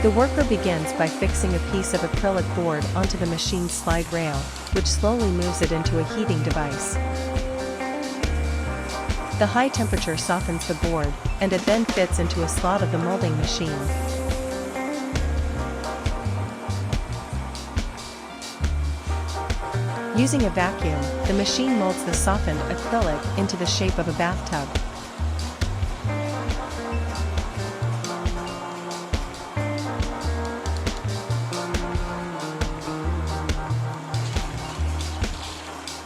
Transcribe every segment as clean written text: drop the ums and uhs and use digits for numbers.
The worker begins by fixing a piece of acrylic board onto the machine's slide rail, which slowly moves it into a heating device. The high temperature softens the board, and it then fits into a slot of the molding machine. Using a vacuum, the machine molds the softened acrylic into the shape of a bathtub.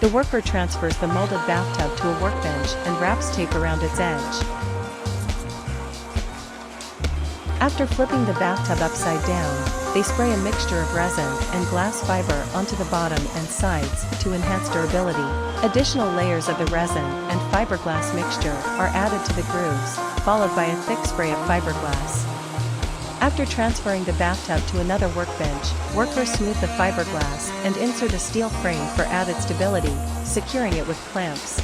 The worker transfers the molded bathtub to a workbench and wraps tape around its edge. After flipping the bathtub upside down, they spray a mixture of resin and glass fiber onto the bottom and sides to enhance durability. Additional layers of the resin and fiberglass mixture are added to the grooves, followed by a thick spray of fiberglass. After transferring the bathtub to another workbench, workers smooth the fiberglass and insert a steel frame for added stability, securing it with clamps.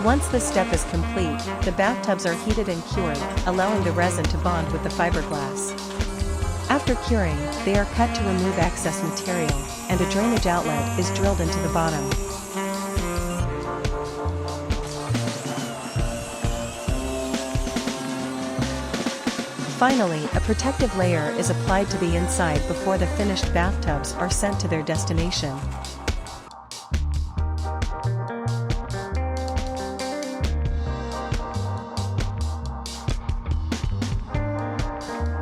Once this step is complete, the bathtubs are heated and cured, allowing the resin to bond with the fiberglass. After curing, they are cut to remove excess material, and a drainage outlet is drilled into the bottom. Finally, a protective layer is applied to the inside before the finished bathtubs are sent to their destination.